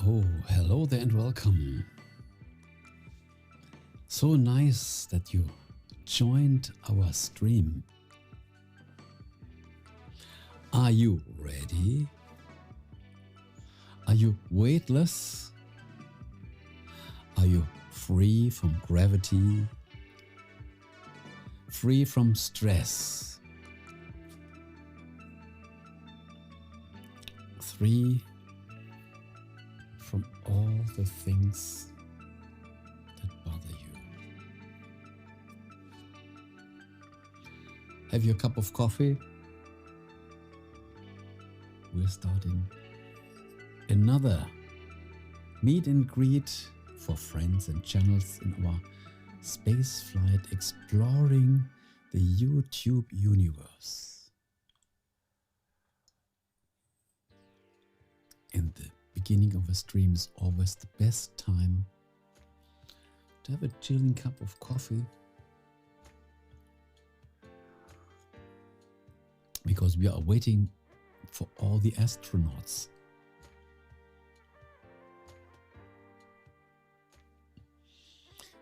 Oh, hello there and welcome. So nice that you joined our stream. Are you ready? Are you weightless? Are you free from gravity? Free from stress? Free from all the things that bother you? Have you a cup of coffee? We're starting another meet and greet for friends and channels in our space flight exploring the YouTube universe. And the beginning of a stream is always the best time to have a chilling cup of coffee, because we are waiting for all the astronauts.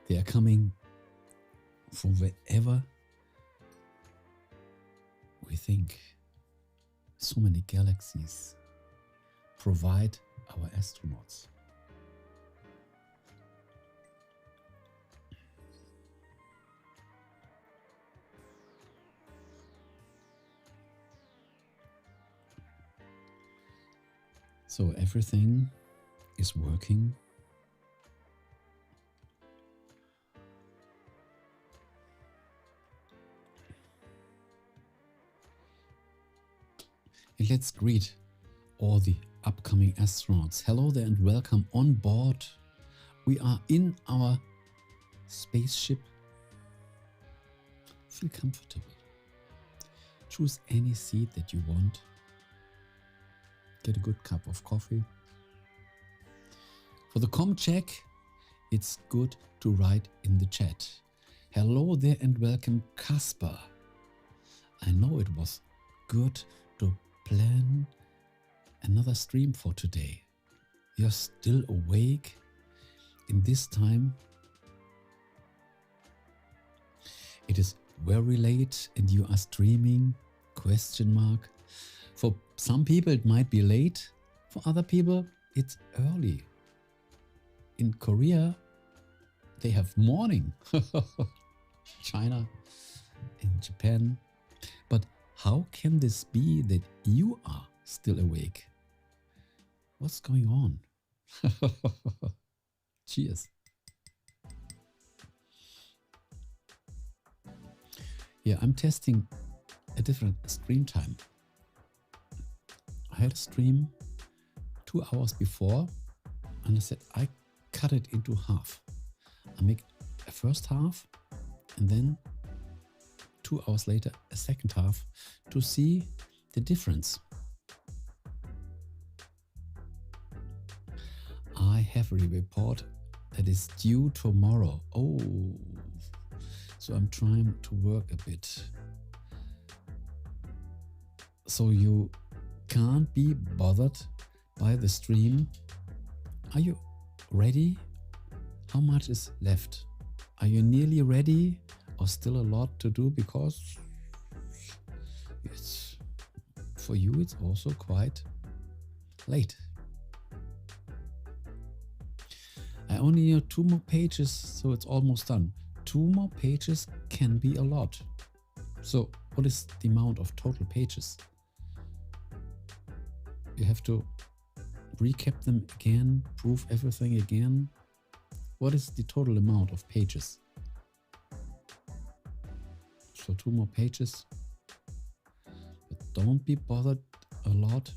They are coming from wherever we think. So many galaxies provide our astronauts. So everything is working. And let's greet all the upcoming astronauts. Hello there and welcome on board. We are in our spaceship. Feel comfortable. Choose any seat that you want. Get a good cup of coffee. For the com check, it's good to write in the chat. Hello there and welcome, Casper. I know it was good to plan another stream for today. You're still awake in this time. It is very late and you are streaming? Question mark. For some people it might be late. For other people it's early. In Korea they have morning. China, in Japan. But how can this be that you are still awake? What's going on? Cheers. Yeah, I'm testing a different stream time. I had a stream 2 hours before and I said I cut it into half. I make a first half and then 2 hours later a second half to see the difference. I have a report that is due tomorrow. Oh, so I'm trying to work a bit. So you can't be bothered by the stream. Are you ready? How much is left? Are you nearly ready or still a lot to do? Because it's for you, it's also quite late. I only need 2 more pages, so it's almost done. 2 more pages can be a lot. So what is the amount of total pages? You have to recap them again, prove everything again. What is the total amount of pages? So 2 more pages. But don't be bothered a lot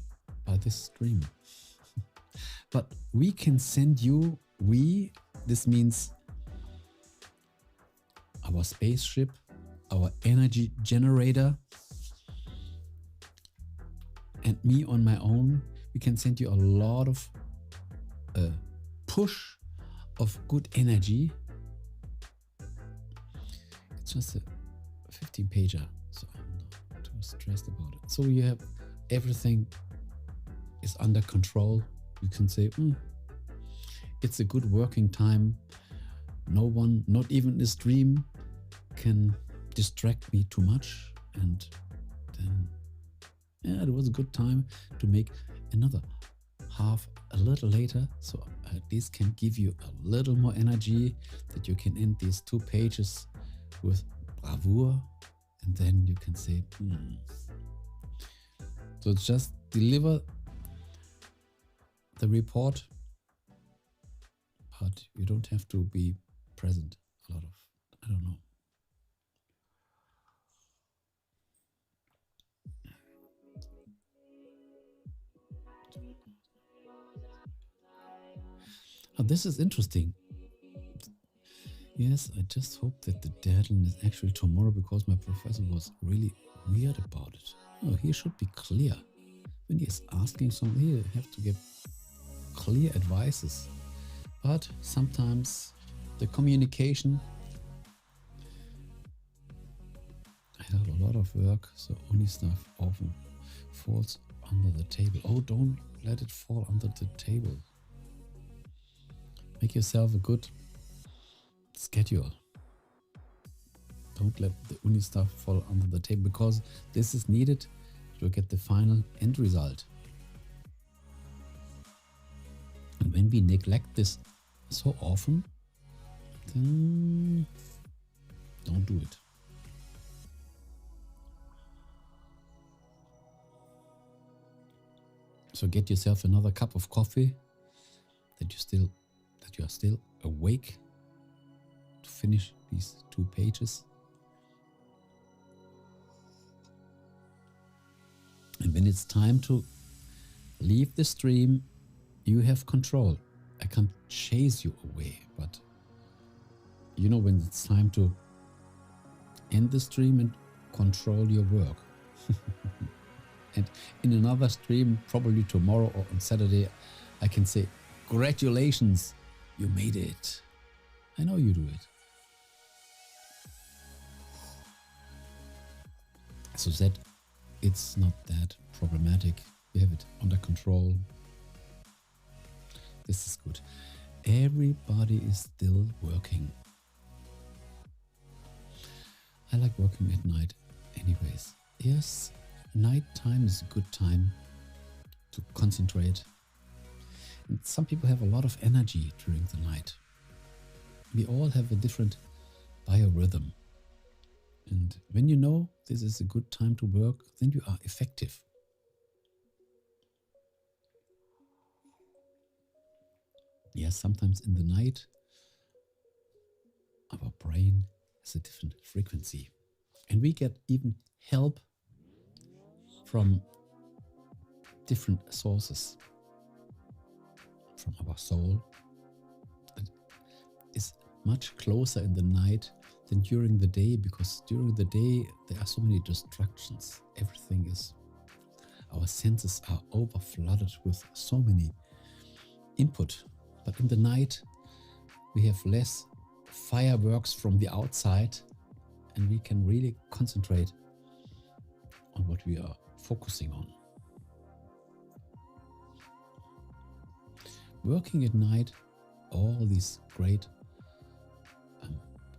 by this stream. But we can send you, this means our spaceship, our energy generator, and me on my own, we can send you a lot of push of good energy. It's just a 15 pager, so I'm not too stressed about it. So you have everything is under control. You can say, It's a good working time. No one, not even a stream, can distract me too much. And then, yeah, it was a good time to make another half a little later. So this can give you a little more energy that you can end these 2 pages with bravura. And then you can say, So just deliver the report, but you don't have to be present a lot of, I don't know. Oh, this is interesting. Yes, I just hope that the deadline is actually tomorrow, because my professor was really weird about it. Oh, he should be clear. When he is asking something, you have to give clear advices. But sometimes the communication, I have a lot of work, so only stuff often falls under the table. Oh, don't let it fall under the table. Make yourself a good schedule. Don't let the uni stuff fall under the table, because this is needed to get the final end result. And when we neglect this so often, then don't do it. So get yourself another cup of coffee, that you are still awake to finish these 2 pages. And when it's time to leave the stream, you have control. I can't chase you away, but you know when it's time to end the stream and control your work. And in another stream, probably tomorrow or on Saturday, I can say, congratulations, you made it. I know you do it. So that it's not that problematic. We have it under control. This is good. Everybody is still working. I like working at night anyways. Yes, night time is a good time to concentrate. And some people have a lot of energy during the night. We all have a different biorhythm. And when you know this is a good time to work, then you are effective. Yes, sometimes in the night, our brain has a different frequency. And we get even help from different sources. From our soul, that is much closer in the night than during the day, because during the day there are so many distractions. Everything is, our senses are over flooded with so many input. But in the night we have less fireworks from the outside, and we can really concentrate on what we are focusing on. Working at night, all these great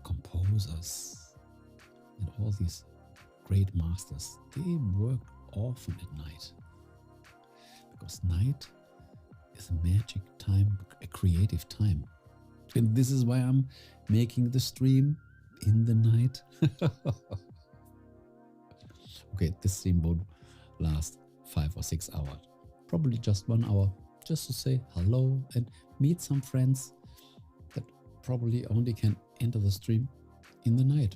composers and all these great masters, they work often at night, because night is a magic time, a creative time. And this is why I'm making the stream in the night. Okay, this stream won't last 5 or 6 hours, probably just 1 hour, just to say hello and meet some friends that probably only can enter the stream in the night.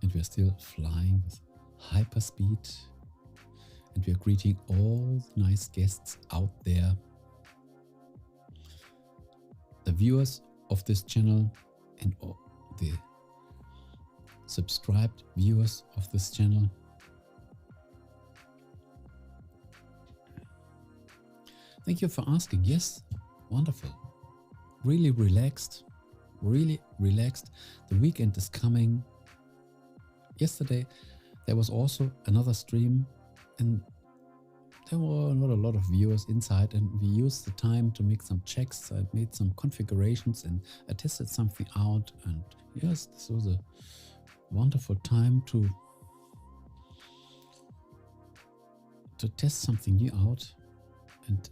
And we are still flying with hyperspeed, and we are greeting all the nice guests out there, the viewers of this channel and all the subscribed viewers of this channel. Thank you for asking. Yes, wonderful. really relaxed. Really relaxed. The weekend is coming. Yesterday there was also another stream and there were not a lot of viewers inside, and we used the time to make some checks. I made some configurations and I tested something out, and yes, this was a wonderful time to test something new out, and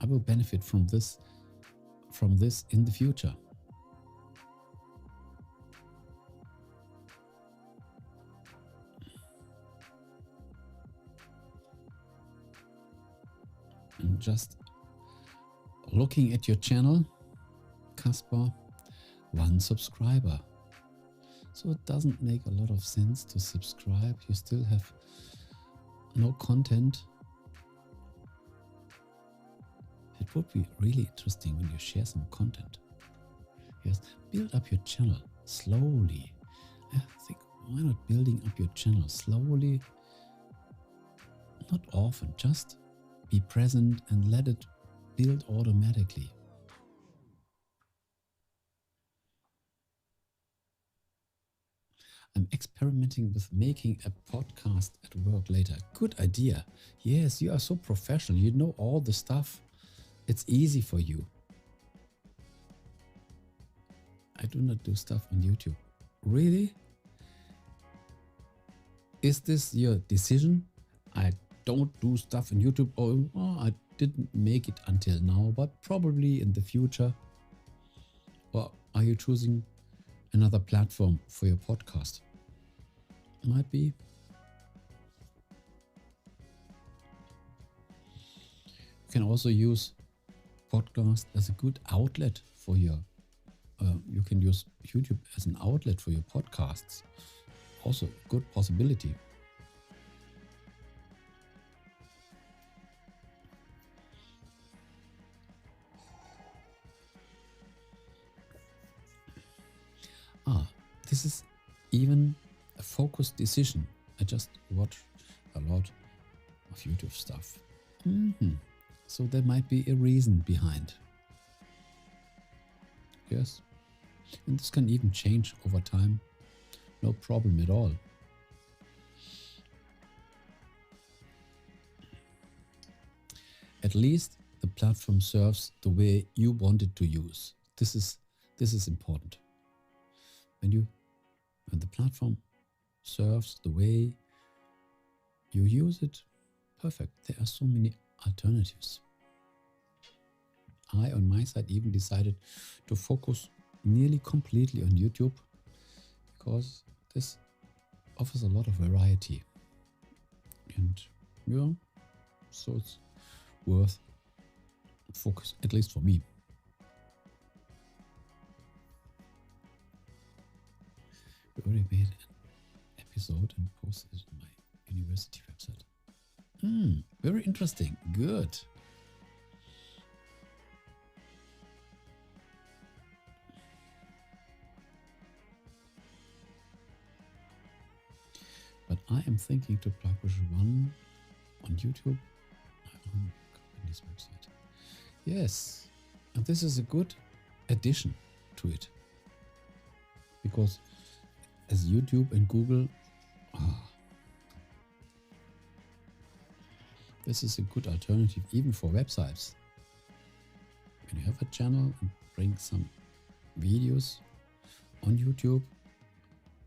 I will benefit from this in the future. And just looking at your channel, Caspar, 1 subscriber. So it doesn't make a lot of sense to subscribe. You still have no content. It would be really interesting when you share some content. Yes, build up your channel slowly. I think, why not building up your channel slowly? Not often, just be present and let it build automatically. I'm experimenting with making a podcast at work later. Good idea. Yes, you are so professional. You know all the stuff. It's easy for you. I do not do stuff on YouTube. Really? Is this your decision? I don't do stuff on YouTube. Oh, I didn't make it until now, but probably in the future. Or are you choosing another platform for your podcast? Might be. You can also use podcast as a good outlet for your you can use YouTube as an outlet for your podcasts. Also a good possibility. This is even a focused decision. I just watch a lot of YouTube stuff. So there might be a reason behind. Yes. And this can even change over time. No problem at all. At least the platform serves the way you want it to use. This is important. When the platform serves the way you use it, perfect. There are so many alternatives. I, on my side, even decided to focus nearly completely on YouTube because this offers a lot of variety. And yeah, so it's worth focus, at least for me. We already made an episode and posted it on my university website. Very interesting. Good. But I am thinking to publish one on YouTube, my own company's website. Yes, and this is a good addition to it. Because as YouTube and Google, this is a good alternative even for websites. When you have a channel and bring some videos on YouTube,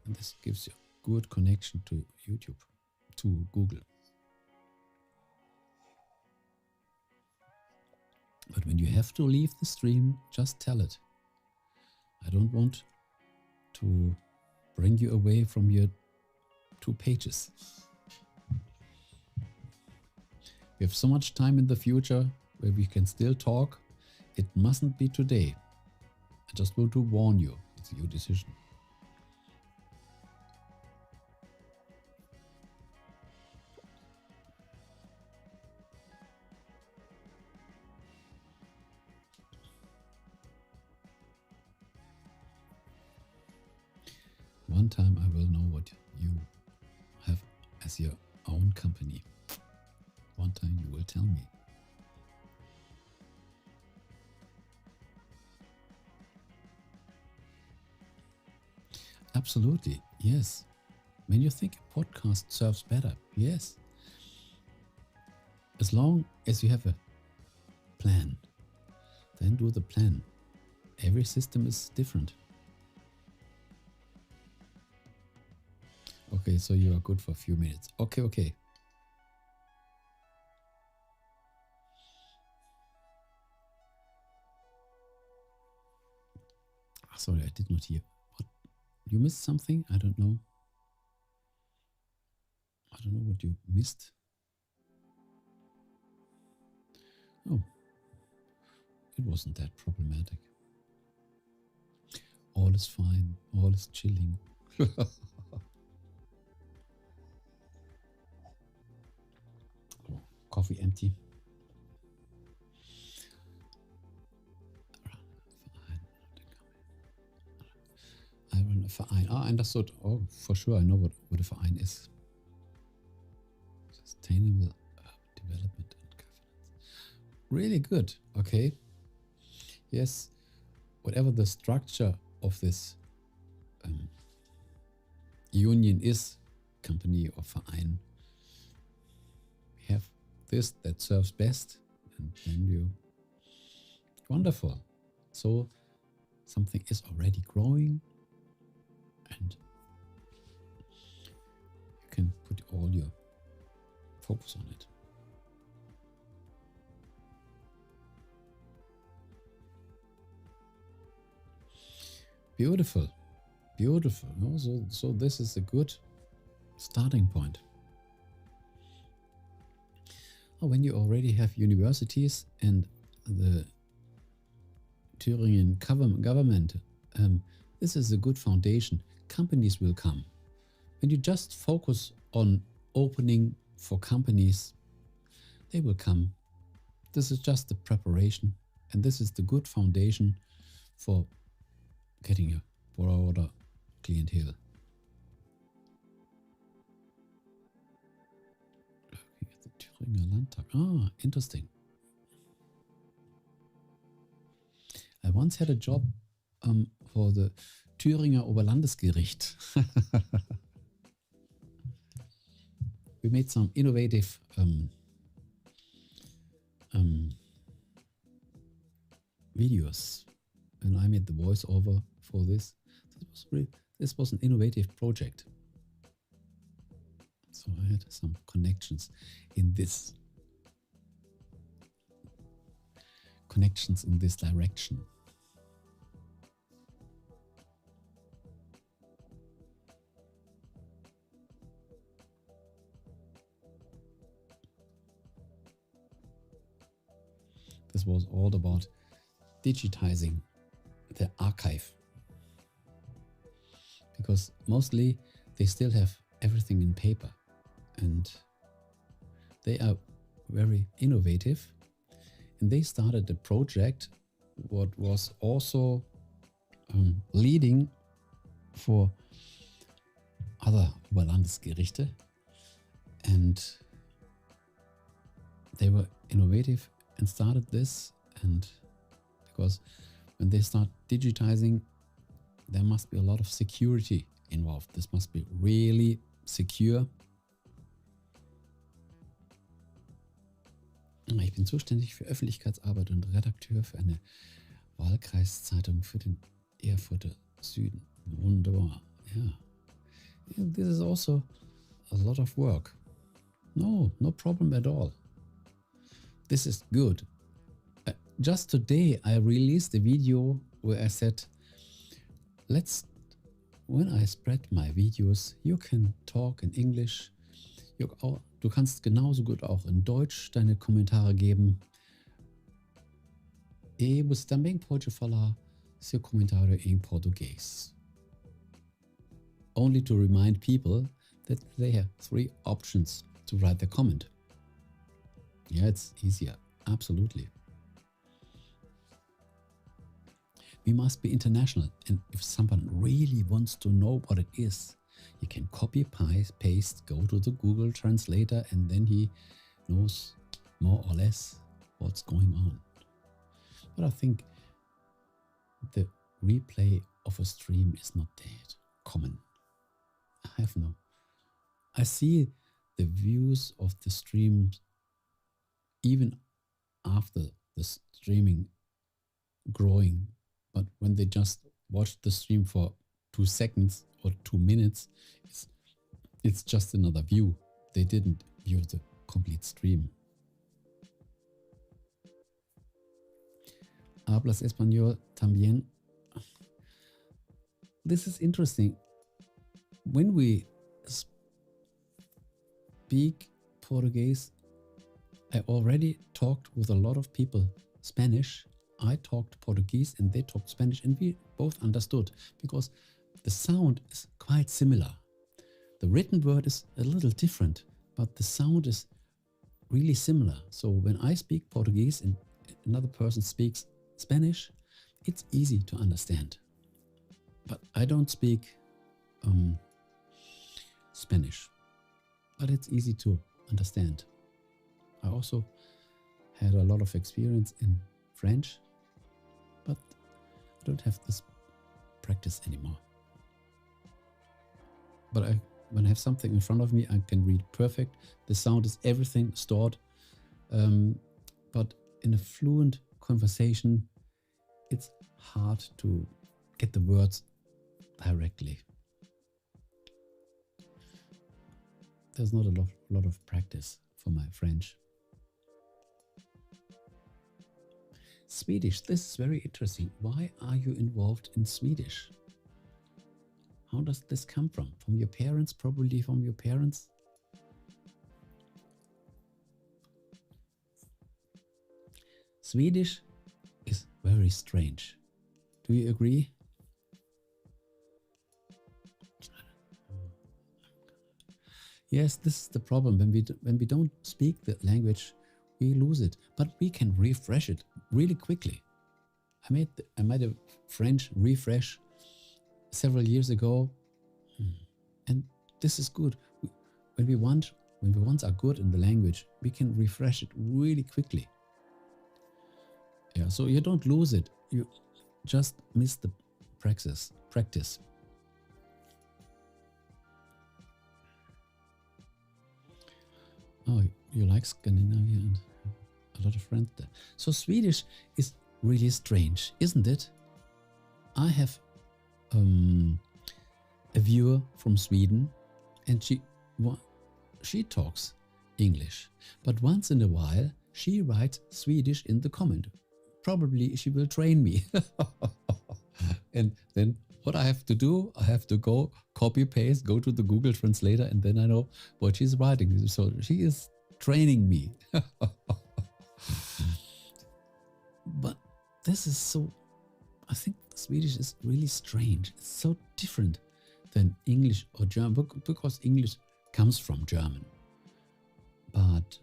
and this gives you a good connection to YouTube, to Google. But when you have to leave the stream, just tell it. I don't want to bring you away from your 2 pages. We have so much time in the future where we can still talk. It mustn't be today. I just want to warn you. It's your decision. One time I will know what you have as your own company. One time you will tell me. Absolutely, yes. When you think a podcast serves better, yes. As long as you have a plan, then do the plan. Every system is different. Okay, so you are good for a few minutes. Okay. Sorry, I did not hear. What? You missed something? I don't know. I don't know what you missed. Oh, it wasn't that problematic. All is fine. All is chilling. Oh, coffee empty. I run a Verein. Ah, understood. Oh, for sure. I know what a Verein is. Sustainable development and governance. Really good. Okay. Yes. Whatever the structure of this union is, company or Verein, we have this that serves best, and then you. Wonderful. So something is already growing, and you can put all your focus on it. Beautiful. Beautiful. No? So this is a good starting point. Oh, when you already have universities and the Thüringen government, this is a good foundation. Companies will come. When you just focus on opening for companies, they will come. This is just the preparation, and this is the good foundation for getting a broader clientele. Looking at the Thüringer Landtag. Ah, interesting. I once had a job for the Thüringer Oberlandesgericht. We made some innovative videos, and I made the voiceover for this. This was an innovative project. So I had some connections in this direction. This was all about digitizing the archive, because mostly they still have everything in paper, and they are very innovative, and they started a project what was also leading for other Oberlandesgerichte, and they were innovative and started this. And because when they start digitizing, there must be a lot of security involved. This must be really secure. Ich bin zuständig für Öffentlichkeitsarbeit und Redakteur für eine Wahlkreiszeitung für den Erfurter Süden. Wunderbar. Yeah. This is also a lot of work. No problem at all. This is good. Just today I released a video where I said, when I spread my videos, you can talk in English. Du kannst genauso gut auch in Deutsch deine Kommentare geben. E você também pode falar seu comentário em português. Only to remind people that they have 3 options to write their comment. Yeah, it's easier. Absolutely. We must be international, and if someone really wants to know what it is, he can copy, paste, go to the Google translator, and then he knows more or less what's going on. But I think the replay of a stream is not dead. common. I have no. I see the views of the stream even after the streaming growing, but when they just watch the stream for 2 seconds or 2 minutes, it's just another view. They didn't view the complete stream. Hablas español también. This is interesting. When we speak Portuguese, I already talked with a lot of people Spanish. I talked Portuguese and they talked Spanish, and we both understood because the sound is quite similar. The written word is a little different, but the sound is really similar. So when I speak Portuguese and another person speaks Spanish, it's easy to understand. But I don't speak Spanish, but it's easy to understand. I also had a lot of experience in French, but I don't have this practice anymore. But when I have something in front of me, I can read perfect. The sound is everything stored. But in a fluent conversation, it's hard to get the words directly. There's not a lot of practice for my French. Swedish, this is very interesting. Why are you involved in Swedish? How does this come from? From your parents? Probably from your parents? Swedish is very strange. Do you agree? Yes, this is the problem. When we don't speak the language, we lose it. But we can refresh it really quickly. I made a French refresh several years ago, and this is good. When we once are good in the language, we can refresh it really quickly. Yeah, so you don't lose it. You just miss the practice. Oh, you like Scandinavia and a lot of friends there. So Swedish is really strange, isn't it? I have a viewer from Sweden, and she talks English, but once in a while she writes Swedish in the comment. Probably she will train me. And then what I have to do, I have to go copy paste, go to the Google Translator, and then I know what she's writing. So she is training me. But this is so, I think Swedish is really strange. It's so different than English or German, because English comes from German. But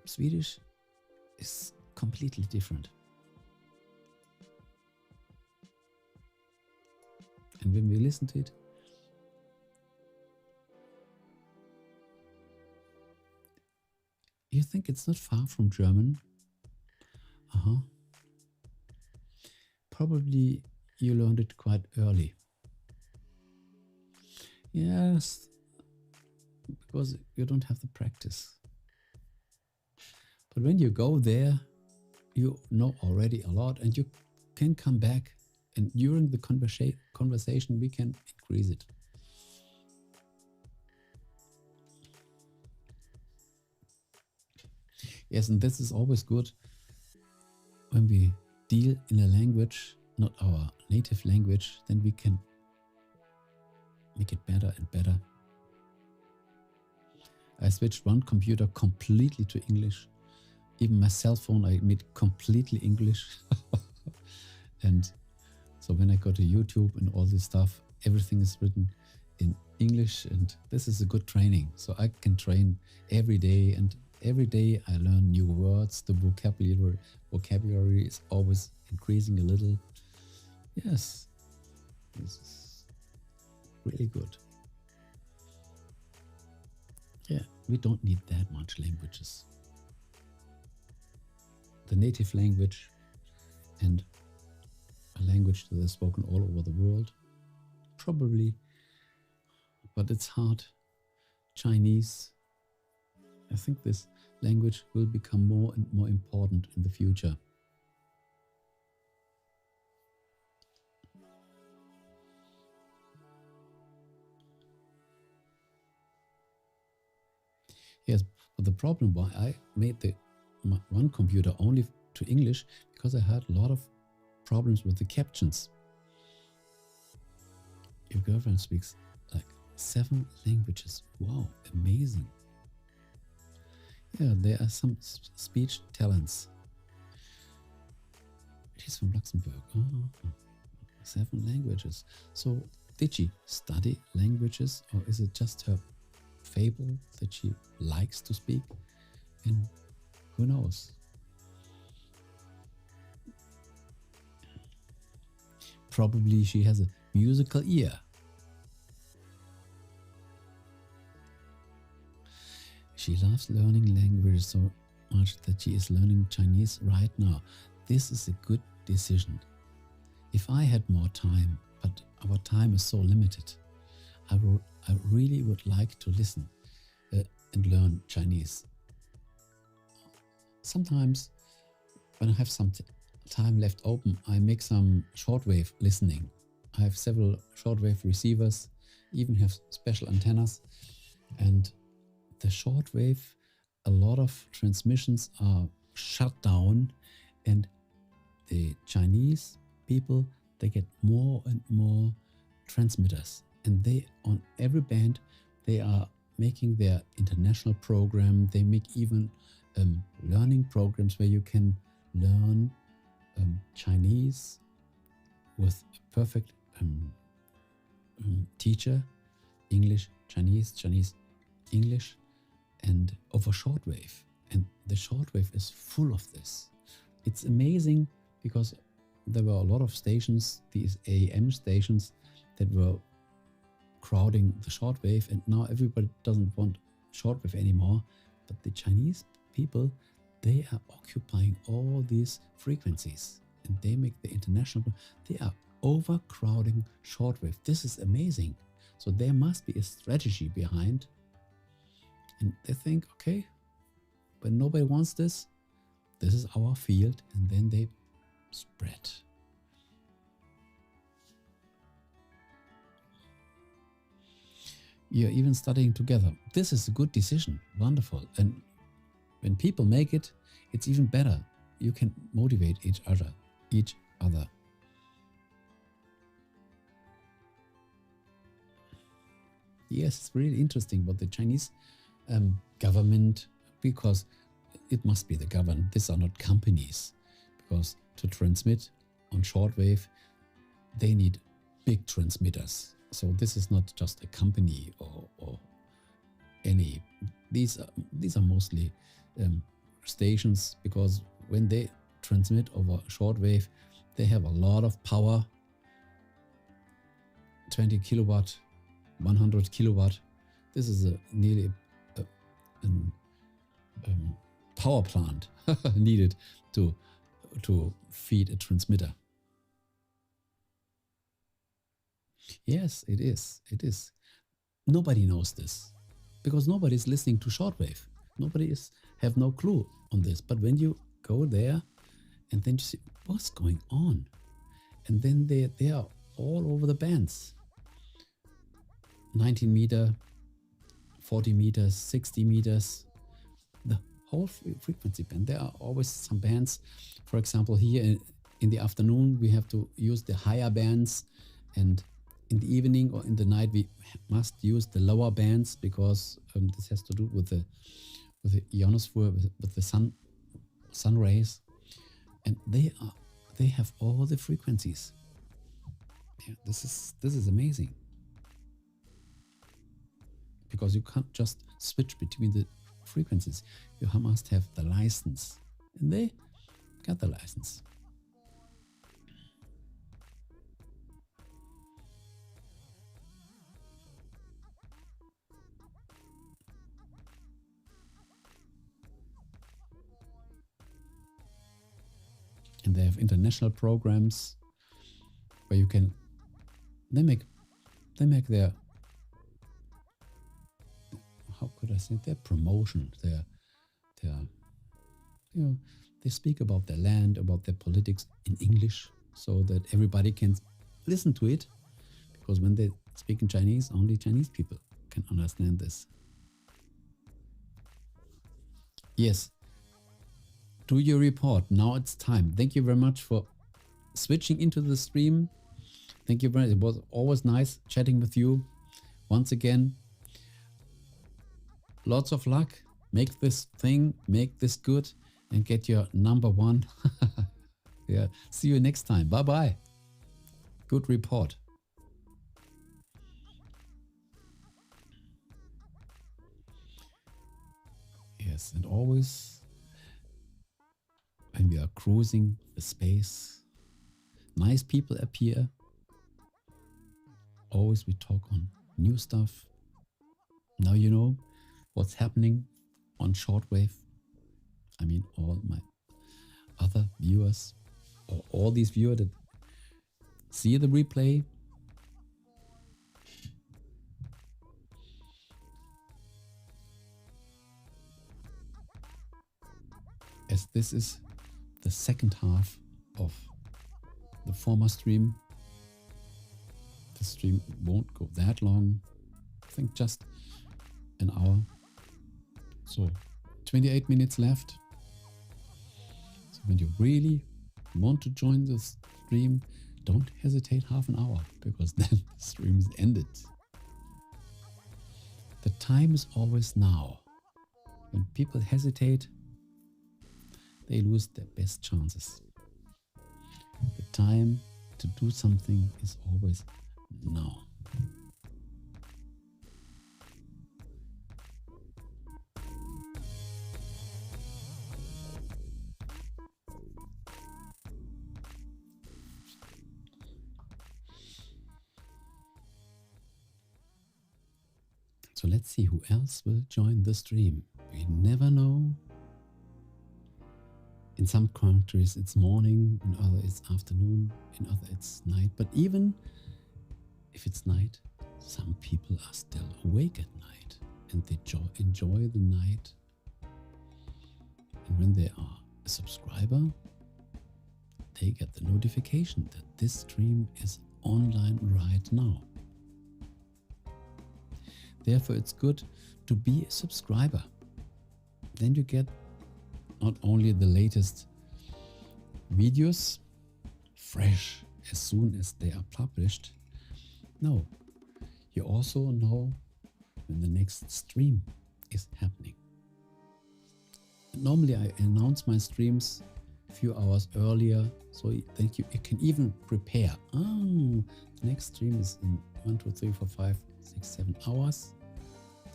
Swedish is completely different. And when we listen to it, you think it's not far from German? Probably you learned it quite early. Yes, because you don't have the practice. But when you go there, you know already a lot, and you can come back, and during the conversation we can increase it. Yes, and this is always good when we deal in a language, not our native language, then we can make it better and better. I switched one computer completely to English. Even my cell phone I made completely English. And so when I go to YouTube and all this stuff, everything is written in English, and this is a good training. So I can train every day, and every day I learn new words. The vocabulary is always increasing a little. Yes, this is really good. Yeah, we don't need that much languages. The native language and a language that is spoken all over the world, probably, but it's hard. Chinese. I think this language will become more and more important in the future. Yes, but the problem why I made one computer only to English, because I had a lot of problems with the captions. Your girlfriend speaks like 7 languages. Wow, amazing. Yeah, there are some speech talents. She's from Luxembourg. Oh, 7 languages. So did she study languages, or is it just her fable that she likes to speak? And who knows? Probably she has a musical ear. She loves learning languages so much that she is learning Chinese right now. This is a good decision. If I had more time, but our time is so limited, I really would like to listen and learn Chinese. Sometimes when I have some time left open, I make some shortwave listening. I have several shortwave receivers, even have special antennas, and the shortwave, a lot of transmissions are shut down, and the Chinese people, they get more and more transmitters, and they, on every band, they are making their international program. They make even learning programs where you can learn Chinese with a perfect teacher, English, Chinese, Chinese, English, and over shortwave. And the shortwave is full of this. It's amazing because there were a lot of stations, these AM stations, that were crowding the shortwave, and now everybody doesn't want shortwave anymore. But the Chinese people, they are occupying all these frequencies, and they make the international, they are overcrowding shortwave. This is amazing. So there must be a strategy behind. And they think, okay, when nobody wants this, this is our field, and then they spread. You're even studying together. This is a good decision. Wonderful. And when people make it, it's even better. You can motivate each other. Yes, it's really interesting what the Chinese government, because it must be the government. These are not companies, because to transmit on shortwave, they need big transmitters. So this is not just a company or any. These are mostly stations, because when they transmit over shortwave, they have a lot of power. 20 kilowatt, 100 kilowatt. This is nearly a power plant needed to feed a transmitter. Yes, it is. It is. Nobody knows this, because nobody is listening to shortwave. Nobody have no clue on this. But when you go there, and then you see what's going on, and then they are all over the bands. 19 meter, 40 meters, 60 meters, the whole frequency band. There are always some bands. For example, here in the afternoon, we have to use the higher bands, and in the evening or in the night, we must use the lower bands, because this has to do with the ionosphere, with the sun rays, and they have all the frequencies. Yeah, this is amazing, because you can't just switch between the frequencies. You must have the license, and they got the license. And they have international programs where you can, they make They make their, how could I say, their promotion, their you know, they speak about their land, about their politics in English, so that everybody can listen to it. Because when they speak in Chinese, only Chinese people can understand this. Yes. Do your report. Now it's time. Thank you very much for switching into the stream. Thank you very much. It was always nice chatting with you. Once again, lots of luck. Make this thing, make this good, and get your number one. Yeah. See you next time. Bye-bye. Good report. Yes, and always when we are cruising the space, nice people appear. Always we talk on new stuff. Now you know what's happening on Shortwave. I mean, all my other viewers, or all these viewers that see the replay. As this is the second half of the former stream, the stream won't go that long. I think just an hour. So 28 minutes left. So when you really want to join the stream, don't hesitate half an hour, because then the stream is ended. The time is always now. When people hesitate, they lose their best chances. The time to do something is always now. So let's see who else will join the stream. We never know. In some countries it's morning, in other it's afternoon, in other it's night. But even if it's night, some people are still awake at night and they enjoy the night. And when they are a subscriber, they get the notification that this stream is online right now. Therefore, it's good to be a subscriber. Then you get not only the latest videos fresh as soon as they are published. No, you also know when the next stream is happening. Normally I announce my streams a few hours earlier, so that you can even prepare. Oh, the next stream is in 1, 2, 3, 4, 5, 6, 7 hours.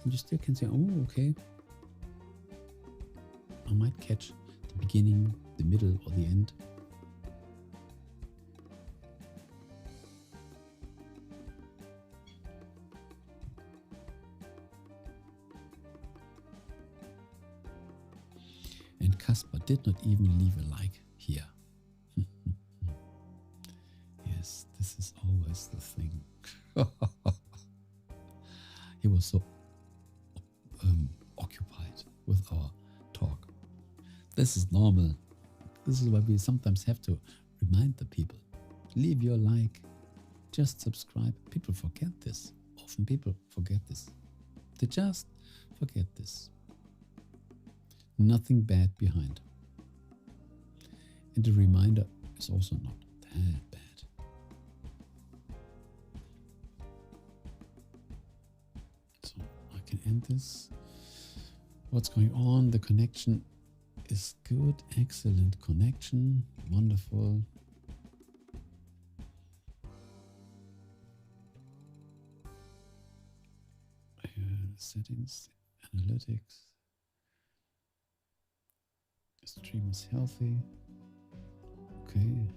And you still can say, oh, okay, I might catch the beginning, the middle, or the end. And Caspar did not even leave a like here. Yes, this is always the thing. He was so occupied with our talk. This is normal. This is why we sometimes have to remind the people. Leave your like. Just subscribe. People forget this. Often people forget this. They just forget this. Nothing bad behind. And the reminder is also not that bad. So I can end this. What's going on? The connection is good. Excellent connection. Wonderful. Settings, analytics. The stream is healthy. Okay.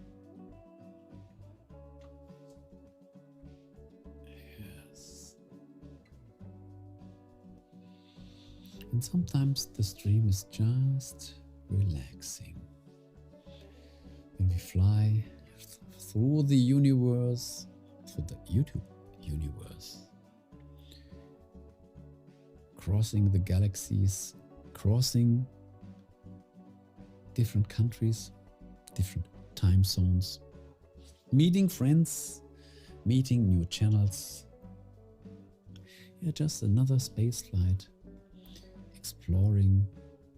Yes. And sometimes the stream is just relaxing. When we fly through the universe, through the YouTube universe. Crossing the galaxies, crossing different countries, different time zones, meeting friends, meeting new channels. Yeah, just another space flight, exploring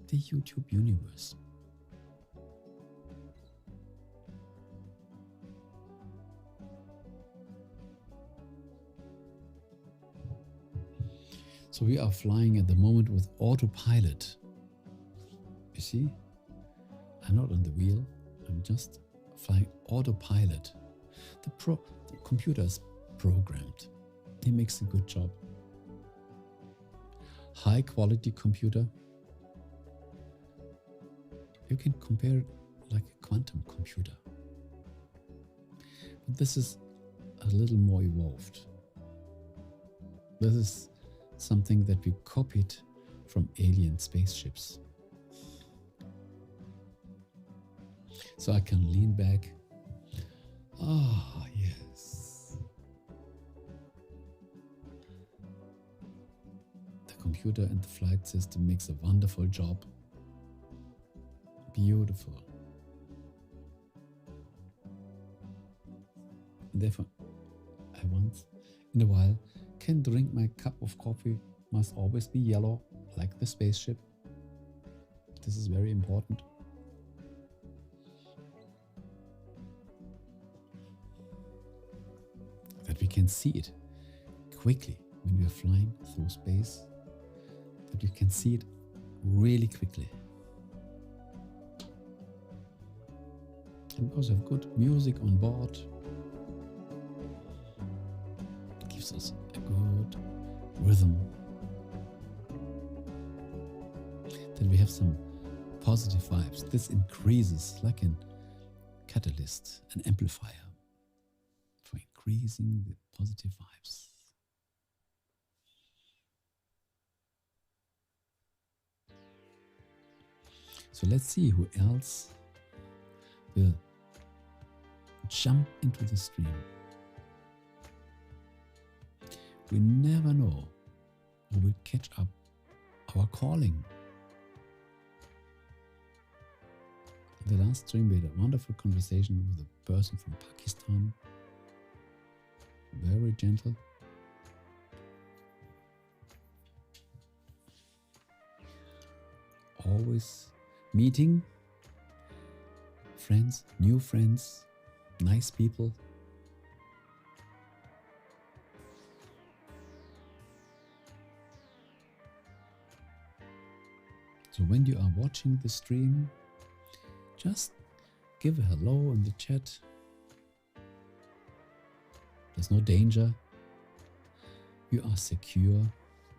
the YouTube universe. So we are flying at the moment with autopilot. You see, I'm not on the wheel, I'm just flying autopilot. The computer is programmed. He makes a good job. High quality computer. You can compare it like a quantum computer. But this is a little more evolved. This is something that we copied from alien spaceships. So I can lean back. Ah, yes. The computer and the flight system makes a wonderful job. Beautiful. Therefore, I once in a while can drink my cup of coffee, must always be yellow, like the spaceship. This is very important. That we can see it quickly when we are flying through space, that you can see it really quickly. And we also have good music on board. It gives us a good rhythm. Then we have some positive vibes. This increases like a catalyst, an amplifier for increasing the positive vibes. So let's see who else will jump into the stream. We never know who will catch up our calling. In the last stream, we had a wonderful conversation with a person from Pakistan. Very gentle. Always meeting friends, new friends, nice people. So when you are watching the stream, just give a hello in the chat. There's no danger. You are secure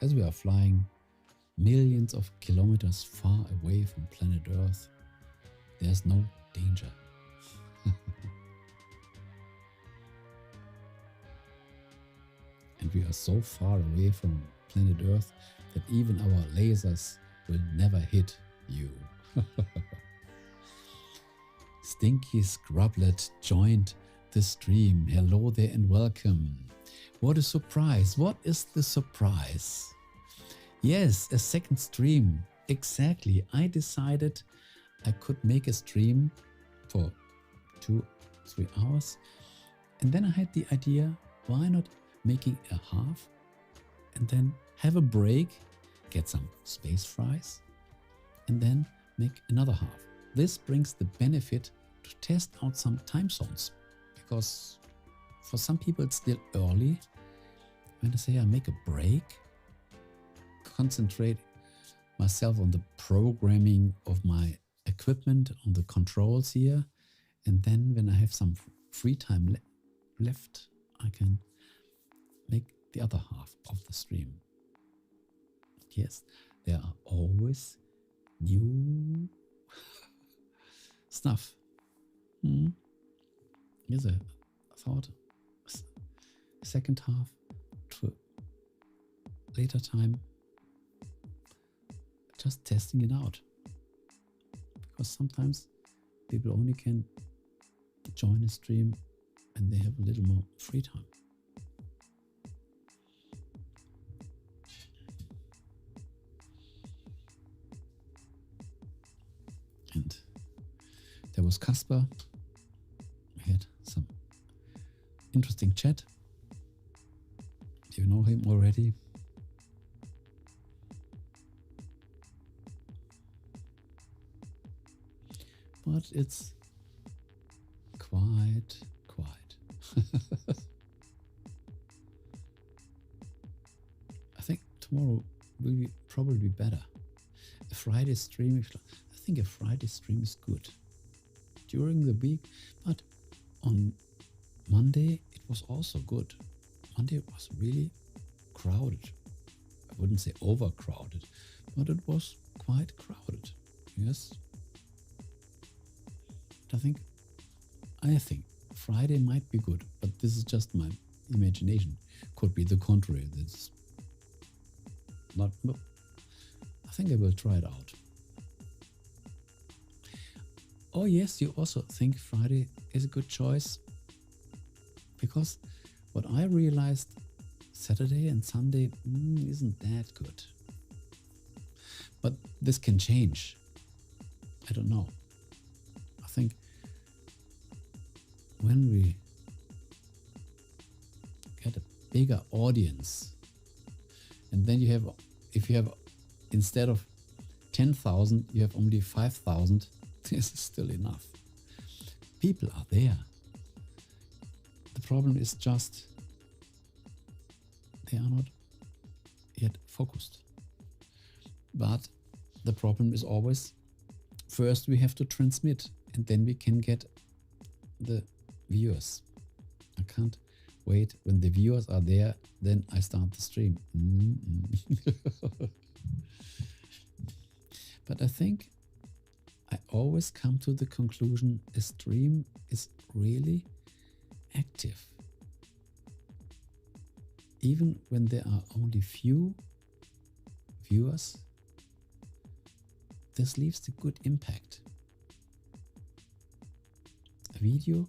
as we are flying millions of kilometers far away from planet Earth. There's no danger. And we are so far away from planet Earth that even our lasers will never hit you. Stinky Scrublet joined the stream. Hello there and welcome. What a surprise. What is the surprise? Yes, a second stream. Exactly. I decided I could make a stream for 2-3 hours. And then I had the idea, why not making a half and then have a break, get some space fries, and then make another half. This brings the benefit to test out some time zones, because for some people it's still early. When I say I make a break, concentrate myself on the programming of my equipment, on the controls here, and then when I have some free time left, I can make the other half of the stream. Yes, there are always new stuff. Here's a thought, second half to later time, just testing it out, because sometimes people only can join a stream and they have a little more free time. There was Casper. We had some interesting chat. Do you know him already? But it's quite quiet. I think tomorrow will probably be better. A Friday stream, I think a Friday stream is good during the week, but on Monday it was also good. Monday was really crowded. I wouldn't say overcrowded, but it was quite crowded. Yes. I think Friday might be good, but this is just my imagination. Could be the contrary. That's not. I think I will try it out. Oh yes, you also think Friday is a good choice, because what I realized, Saturday and Sunday isn't that good. But this can change. I don't know. I think when we get a bigger audience, and then you have, if you have, instead of 10,000, you have only 5,000, this is still enough. People are there. The problem is just they are not yet focused. But the problem is always, first we have to transmit, and then we can get the viewers. I can't wait when the viewers are there, then I start the stream. But I think I always come to the conclusion a stream is really active. Even when there are only few viewers, this leaves a good impact. A video,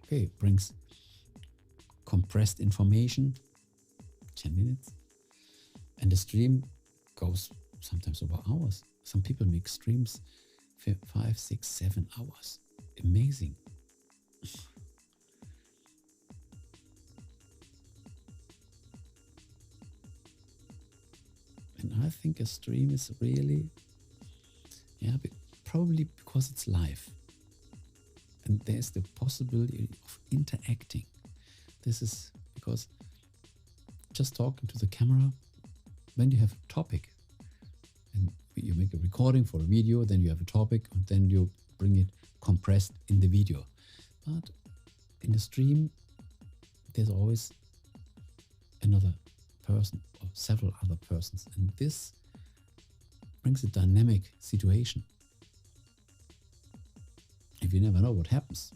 okay, brings compressed information, 10 minutes, and the stream goes sometimes over hours. Some people make streams 5, 6, 7 hours. Amazing. And I think a stream is really, probably because it's live. And there's the possibility of interacting. This is because just talking to the camera, when you have a topic, and you make a recording for a video, then you have a topic, and then you bring it compressed in the video. But in the stream, there's always another person or several other persons, and this brings a dynamic situation. If you never know what happens.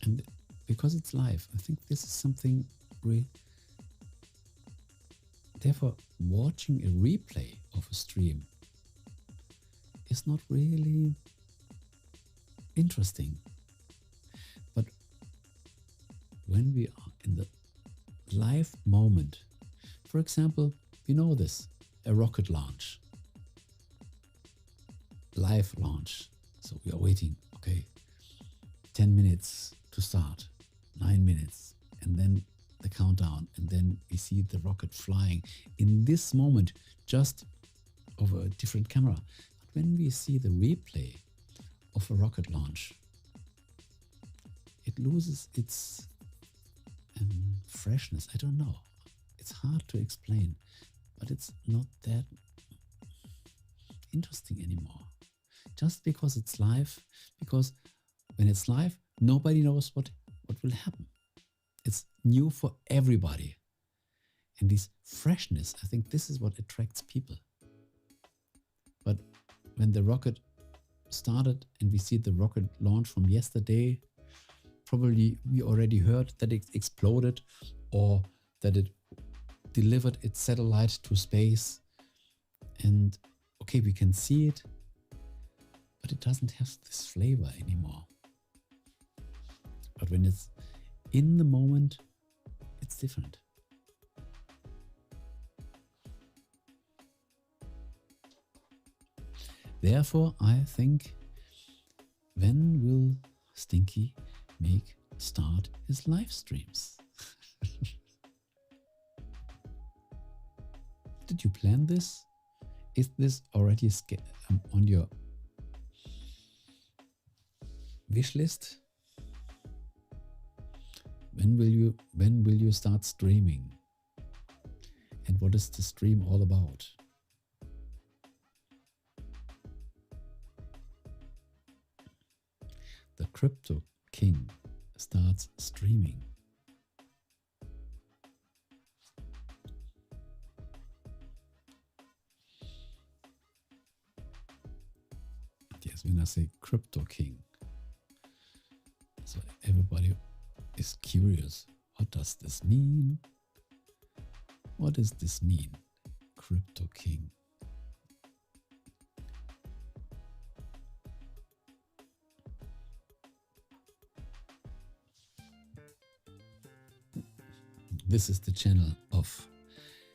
And because it's live, I think this is something really. Therefore, watching a replay of a stream is not really interesting. But when we are in the live moment, for example, we know this, a rocket launch, live launch. So we are waiting, okay, 10 minutes to start, 9 minutes, and then the countdown, and then we see the rocket flying in this moment, just over a different camera. But when we see the replay of a rocket launch, it loses its freshness. I don't know. It's hard to explain, but it's not that interesting anymore. Just because it's live, because when it's live, nobody knows what will happen. It's new for everybody. And this freshness, I think this is what attracts people. But when the rocket started and we see the rocket launch from yesterday, probably we already heard that it exploded or that it delivered its satellite to space. And okay, we can see it, but it doesn't have this flavor anymore. But when it's in the moment, it's different. Therefore, I think, when will Stinky start his live streams? Did you plan this? Is this already on your wish list? When will you start streaming? And what is the stream all about? The Crypto King starts streaming. Yes, when I say Crypto King, so everybody is curious. What does this mean? What does this mean? Crypto King. This is the channel of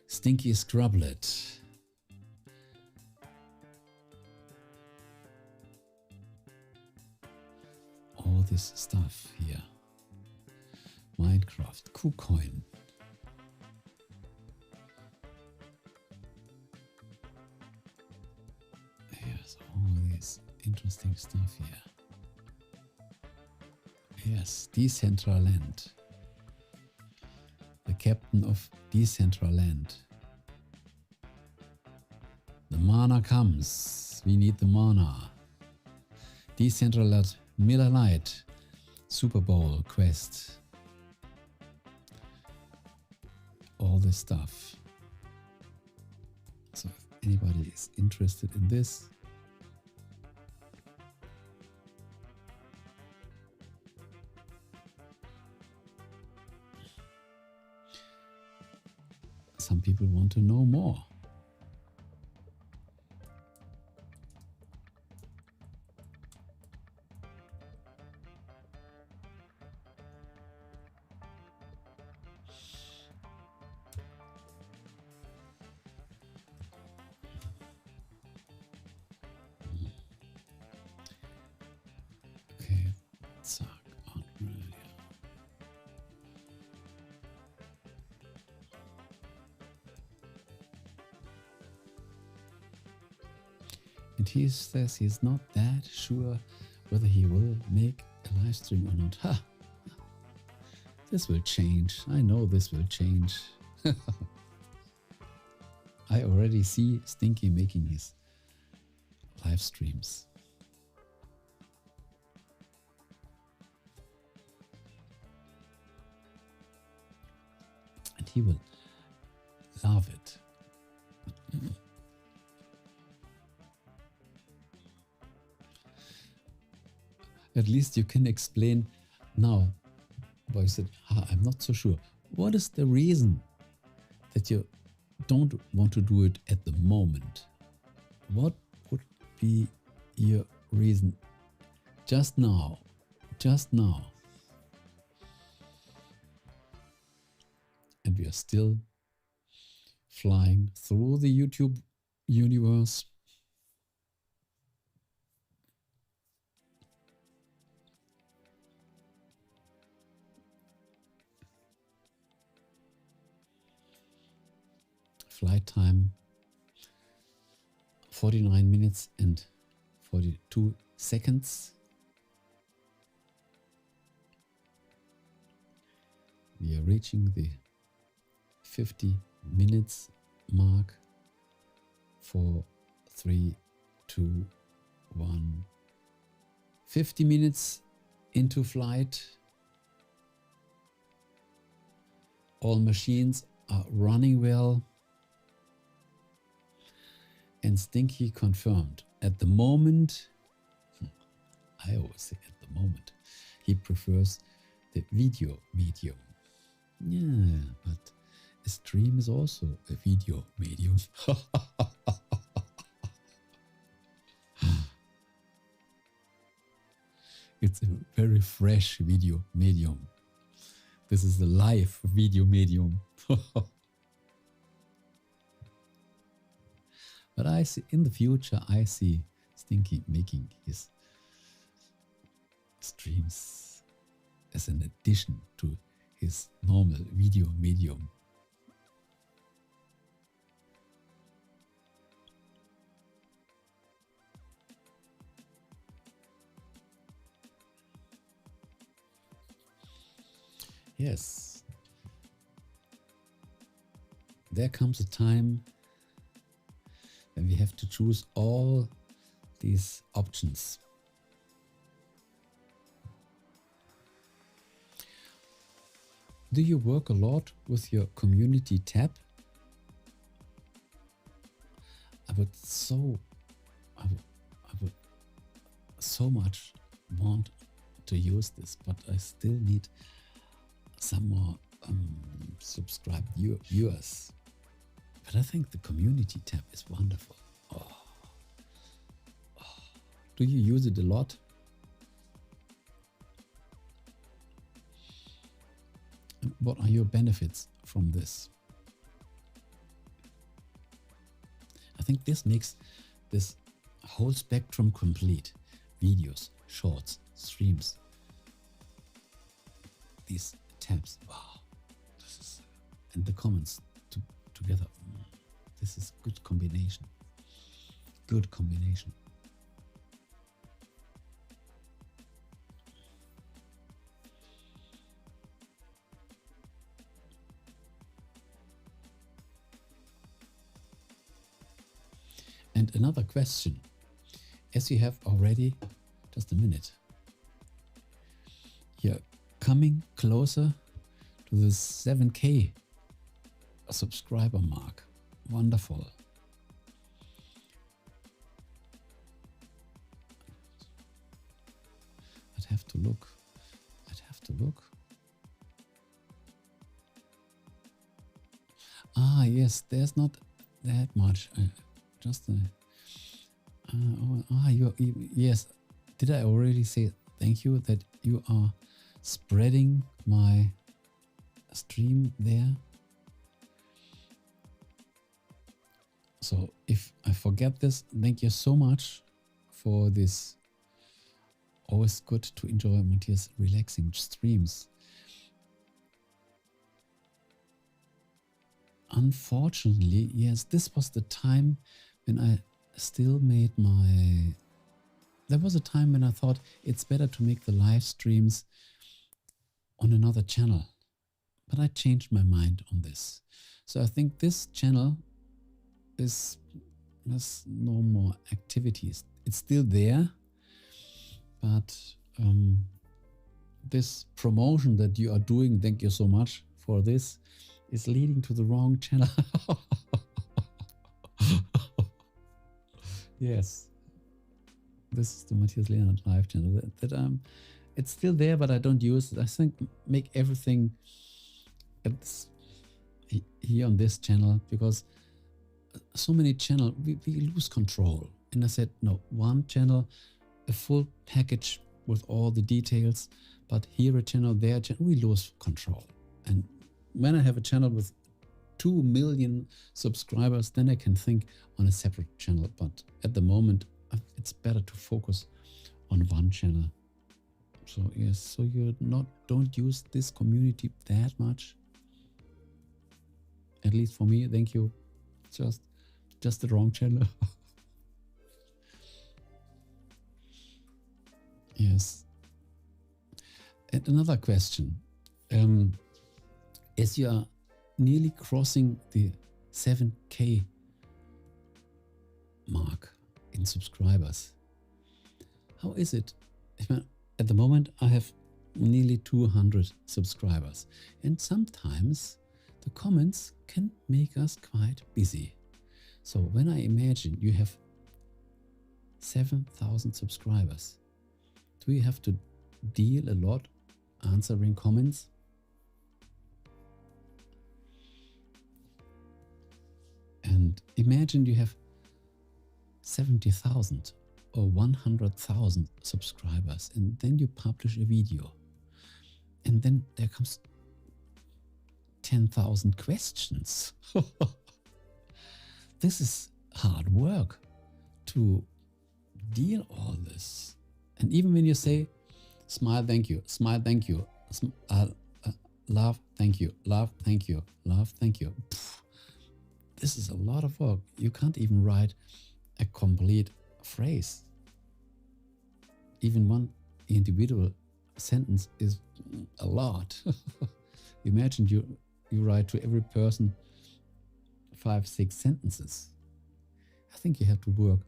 Stinky Scrublet. All this stuff here. Minecraft, KuCoin. Here's all this interesting stuff here. Yes, Decentraland. The captain of Decentraland. The mana comes. We need the mana. Decentraland, Miller Lite, Super Bowl quest. All this stuff. So if anybody is interested in this, some people want to know more. And he says he's not that sure whether he will make a live stream or not. Ha! This will change. I know this will change. I already see Stinky making his live streams. And he will love it. At least you can explain now. Boy said, I'm not so sure. What is the reason that you don't want to do it at the moment? What would be your reason just now? Just now. And we are still flying through the YouTube universe. Flight time 49 minutes and 42 seconds. We are reaching the 50 minutes mark. 4, 3, 2, 1. 50 minutes into flight. All machines are running well. And Stinky confirmed. At the moment, I always say at the moment, he prefers the video medium. Yeah, but a stream is also a video medium. It's a very fresh video medium. This is the live video medium. But I see in the future, I see thinking making his streams as an addition to his normal video medium. Yes, there comes a time when we have to choose all these options. Do you work a lot with your community tab? I would so much want to use this, but I still need some more subscribed viewers. But I think the community tab is wonderful. Do you use it a lot? And what are your benefits from this? I think this makes this whole spectrum complete. Videos, shorts, streams, these tabs. Wow, this is, and the comments together. This is good combination. Good combination. And another question, as you have already, just a minute, you're coming closer to the 7K subscriber mark. Wonderful. I'd have to look. Ah, yes, there's not that much. Yes. Did I already say thank you that you are spreading my stream there? So if I forget this, thank you so much for this. Always good to enjoy Matthias' relaxing streams. Unfortunately, yes, this was the time when I still made my... There was a time when I thought it's better to make the live streams on another channel. But I changed my mind on this. So I think this channel has no more activities. It's still there, but this promotion that you are doing, thank you so much for this, is leading to the wrong channel. Yes, this is the Matthias Leonard live channel that it's still there, but I don't use it. I think make everything here on this channel, because so many channels we lose control. And I said no, one channel, a full package with all the details, but here a channel, there a channel, we lose control. And when I have a channel with 2 million subscribers, then I can think on a separate channel. But at the moment, it's better to focus on one channel. So yes, so you don't use this community that much. At least for me, thank you. Just the wrong channel. Yes. And another question. As you are nearly crossing the 7K mark in subscribers, how is it? At the moment, I have nearly 200 subscribers, and sometimes the comments can make us quite busy. So when I imagine you have 7,000 subscribers, do you have to deal a lot answering comments? And imagine you have 70,000 or 100,000 subscribers, and then you publish a video, and then there comes 10,000 questions. This is hard work to deal all this. And even when you say, smile, thank you, love, thank you, love, thank you, love, thank you. Pff, this is a lot of work. You can't even write a complete phrase. Even one individual sentence is a lot. Imagine you write to every person 5-6 sentences. I think you have to work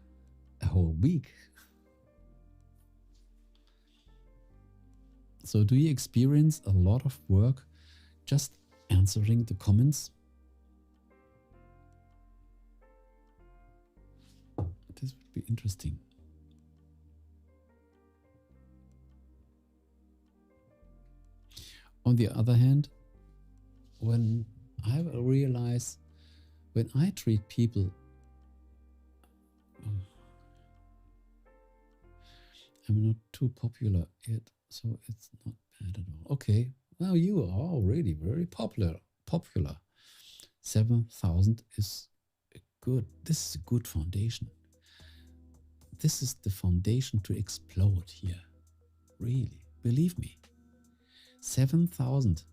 a whole week. So do you experience a lot of work just answering the comments? This would be interesting. On the other hand, when I realize, when I treat people, I'm not too popular yet, so it's not bad at all. Okay, now you are already very popular. 7,000 is good. This is a good foundation. This is the foundation to explode here. Really, believe me. 7,000.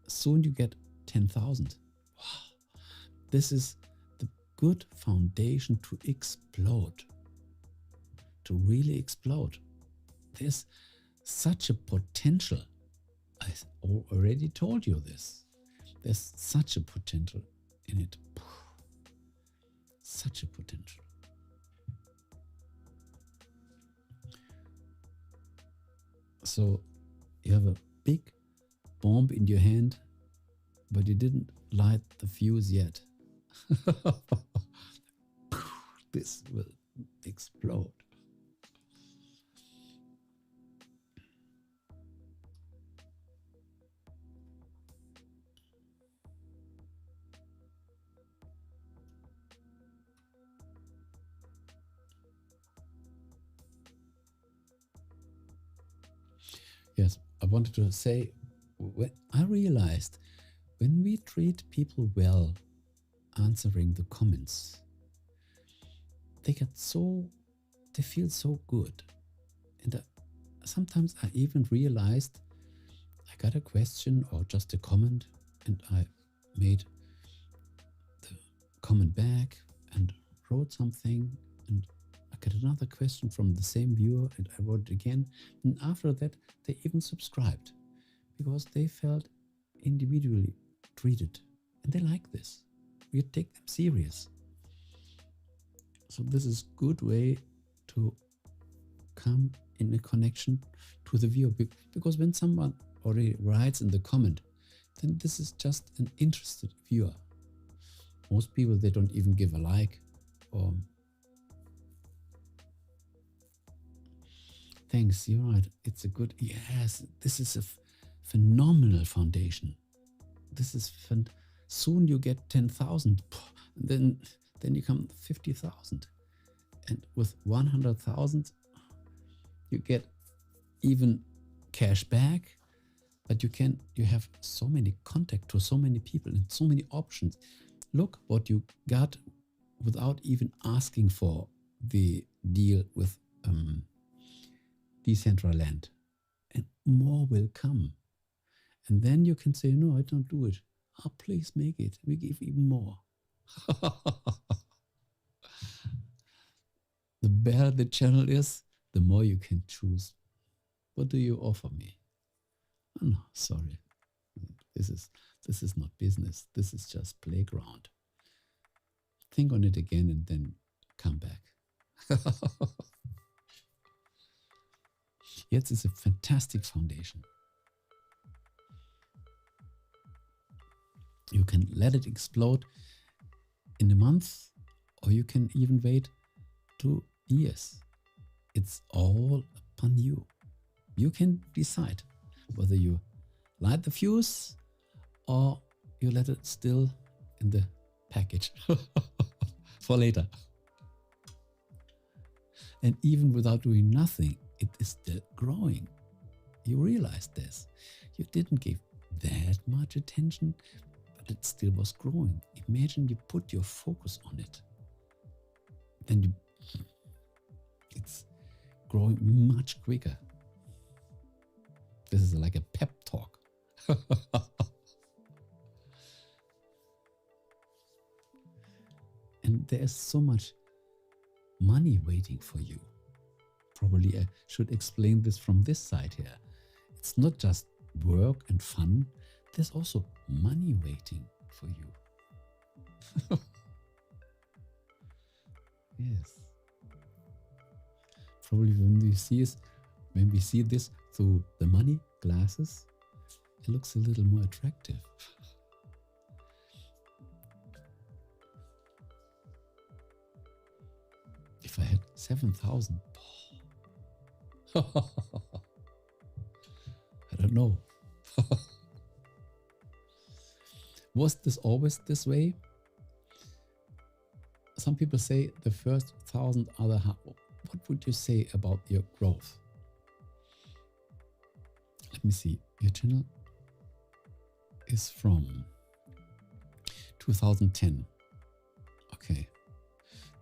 Soon you get 10,000. Wow. This is the good foundation to explode. To really explode. There's such a potential. I already told you this. There's such a potential in it. Such a potential. So you have a big bomb in your hand, but you didn't light the fuse yet. This will explode. Yes, I wanted to say, when I realized when we treat people well, answering the comments, they feel so good. And sometimes I even realized I got a question or just a comment, and I made the comment back and wrote something, and I got another question from the same viewer, and I wrote it again. And after that, they even subscribed because they felt individually treated, and they like this. We take them serious. So this is a good way to come in a connection to the viewer, because when someone already writes in the comment, then this is just an interested viewer. Most people, they don't even give a like or thanks, you're right, it's a good, yes, this is a phenomenal foundation. This is soon you get 10,000, then you come 50,000, and with 100,000 you get even cash back, but you have so many contact to so many people and so many options. Look what you got without even asking for the deal with Decentraland, and more will come. And then you can say, no, I don't do it. Oh, please make it. We give even more. The better the channel is, the more you can choose. What do you offer me? Oh, no, sorry. This is not business. This is just playground. Think on it again and then come back. Jetzt is a fantastic foundation. You can let it explode in a month, or you can even wait 2 years. It's all upon you. You can decide whether you light the fuse or you let it still in the package for later. And even without doing nothing, it is still growing. You realize this. You didn't give that much attention, but it still was growing. Imagine you put your focus on it. Then it's growing much quicker. This is like a pep talk. And there's so much money waiting for you. Probably I should explain this from this side here. It's not just work and fun. There's also money waiting for you. Yes. Probably when we see this through the money glasses, it looks a little more attractive. If I had 7,000, I don't know. Was this always this way? Some people say the first 1,000 are the hard. What would you say about your growth? Let me see. Your channel is from 2010. Okay.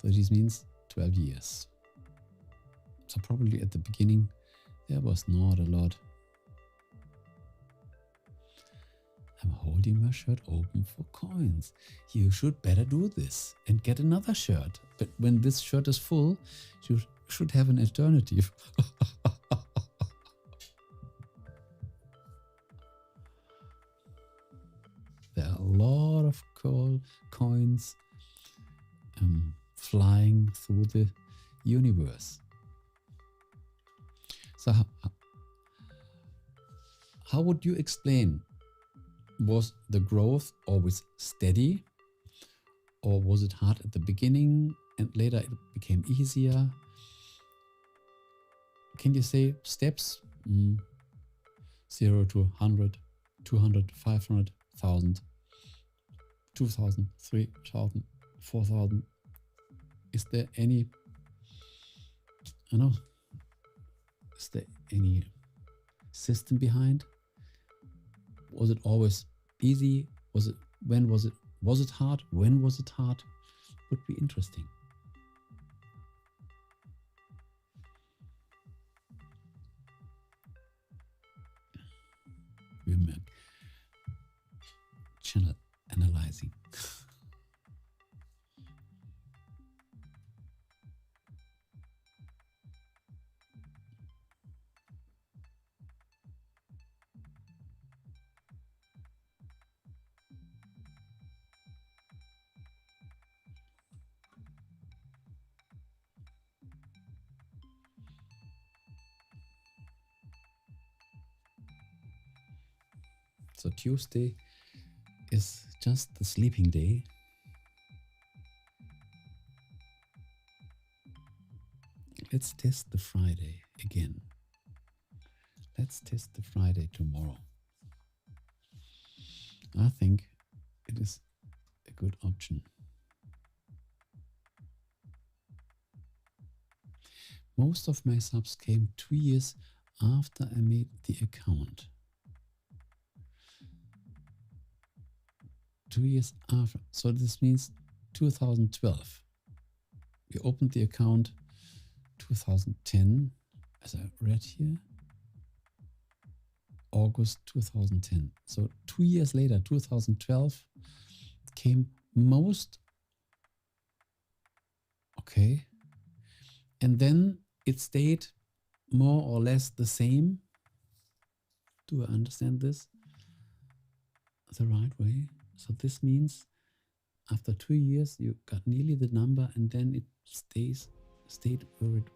So this means 12 years. So probably at the beginning there was not a lot. I'm holding my shirt open for coins. You should better do this and get another shirt. But when this shirt is full, you should have an alternative. There are a lot of coins flying through the universe. So how would you explain? Was the growth always steady, or was it hard at the beginning and later it became easier? Can you say steps? 0 to 100, 200, 500, 1,000, 2,000, 3,000, 4,000. Is there any, is there any system behind? Was it always easy? Was it hard? When was it hard? Would be interesting. We're channel analyzing. So Tuesday is just the sleeping day. Let's test the Friday again. Let's test the Friday tomorrow. I think it is a good option. Most of my subs came 2 years after I made the account. 2 years after. So this means 2012. We opened the account 2010, as I read here. August 2010. So 2 years later, 2012, came most. Okay. And then it stayed more or less the same. Do I understand this the right way? So this means after 2 years, you got nearly the number, and then it stayed where it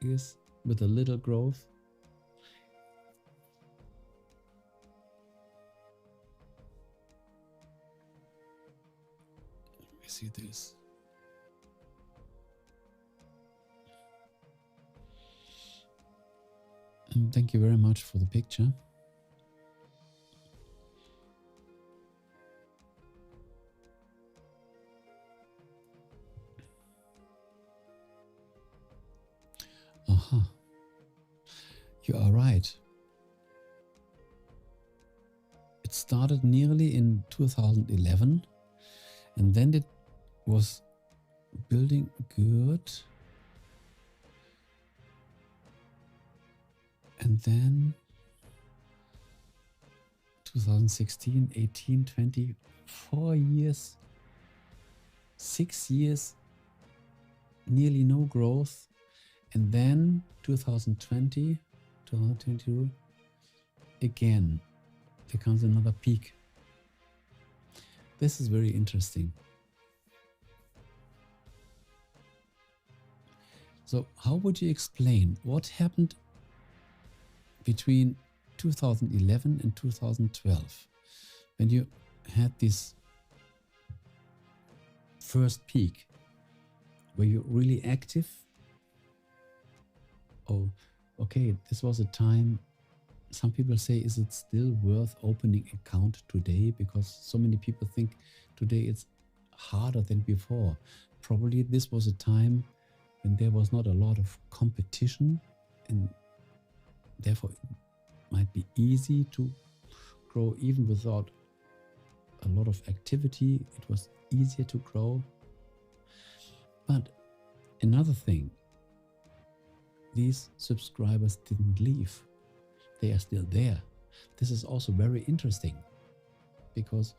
is with a little growth. Let me see this. And thank you very much for the picture. Aha. You are right. It started nearly in 2011, and then it was building good And then 2016, 18, 20, 4 years, 6 years, nearly no growth. And then 2020, 2022, again, there comes another peak. This is very interesting. So how would you explain what happened between 2011 and 2012 when you had this first peak? Were you really active? Oh, okay, this was a time. Some people say, is it still worth opening an account today? Because so many people think today it's harder than before. Probably this was a time when there was not a lot of competition, and therefore it might be easy to grow even without a lot of activity. It was easier to grow. But another thing, these subscribers didn't leave. They are still there. This is also very interesting because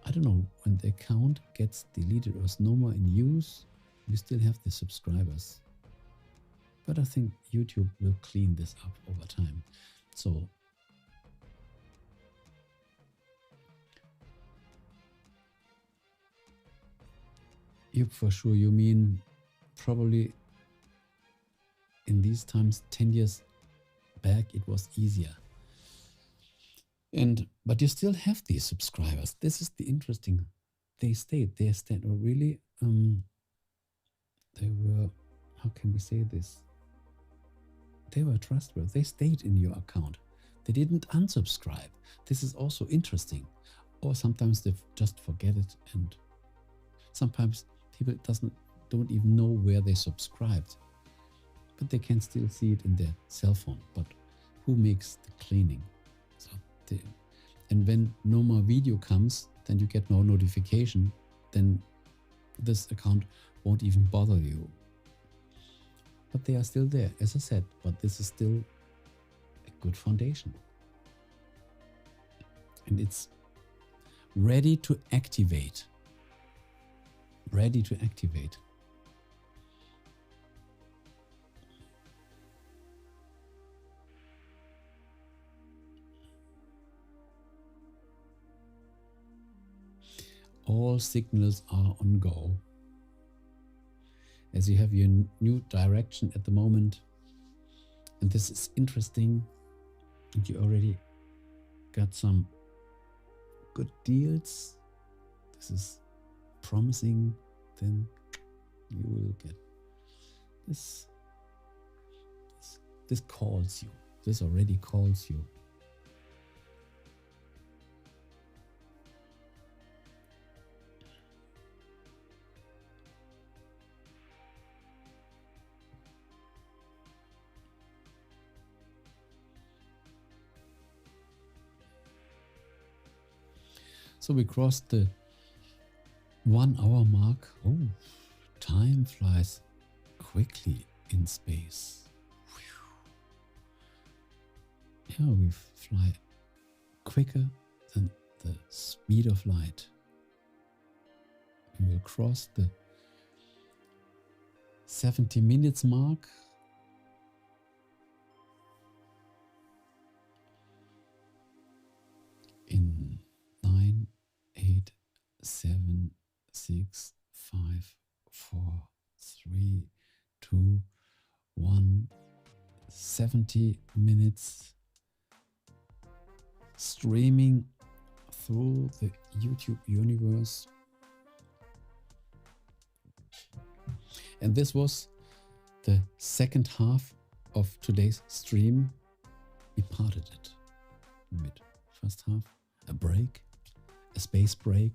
I don't know, when the account gets deleted or is no more in use, we still have the subscribers. But I think YouTube will clean this up over time. So you, for sure, you mean probably in these times, 10 years back, it was easier. But you still have these subscribers. This is the interesting. They stayed. Really, they were, how can we say this? They were trustworthy. They stayed in your account. They didn't unsubscribe. This is also interesting. Or sometimes they just forget it, and sometimes people don't even know where they subscribed, but they can still see it in their cell phone. But who makes the cleaning? So and when no more video comes, then you get no notification, then this account won't even bother you. But they are still there, as I said, but this is still a good foundation. And it's ready to activate. Ready to activate. All signals are on go. As you have your new direction at the moment, and this is interesting, and you already got some good deals. This is promising. Then you will get this. This calls you. This already calls you. So we crossed the 1 hour mark. Oh, time flies quickly in space. Yeah, we fly quicker than the speed of light. We will cross the 70 minutes mark. In 9, 8, 7, 6, 5, 4, 3, 2, 1. 70 minutes streaming through the YouTube universe. And this was the second half of today's stream. We parted it mid. First half, a break, a space break,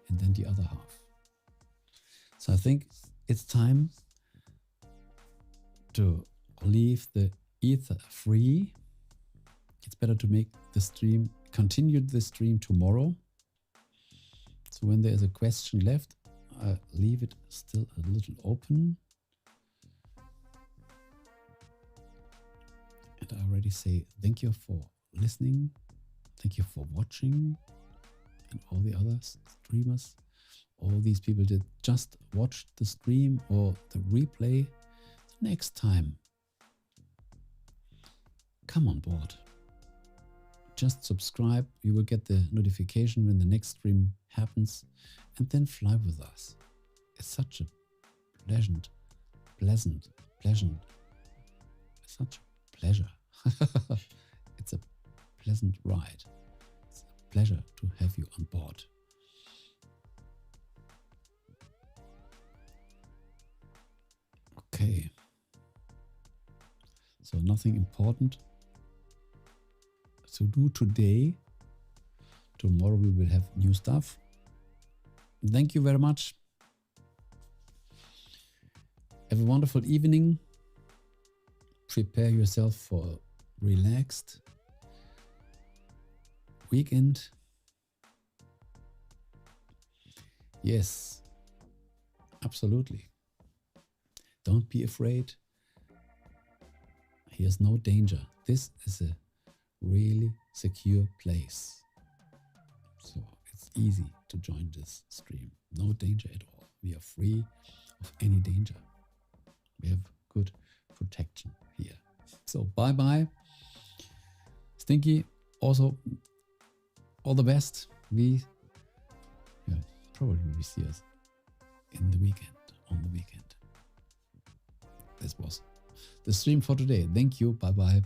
and then the other half. So I think it's time to leave the ether free. It's better to make the stream, continue the stream tomorrow. So when there is a question left, I'll leave it still a little open. did I already say thank you for listening? Thank you for watching, and all the other streamers, all these people that just watched the stream or the replay. Next time, come on board. Just subscribe. You will get the notification when the next stream happens, and then fly with us. It's such a pleasant, such a pleasure. It's a pleasant ride. It's a pleasure to have you on board. Okay. So nothing important to do today. Tomorrow we will have new stuff. Thank you very much. Have a wonderful evening. Prepare yourself for a relaxed weekend. Yes, absolutely. Don't be afraid. Here's no danger. This is a really secure place. So it's easy to join this stream. No danger at all. We are free of any danger. We have good protection here. So bye-bye. Stinky, also all the best. We probably will see us in the weekend, on the weekend. This was the stream for today. Thank you. Bye-bye.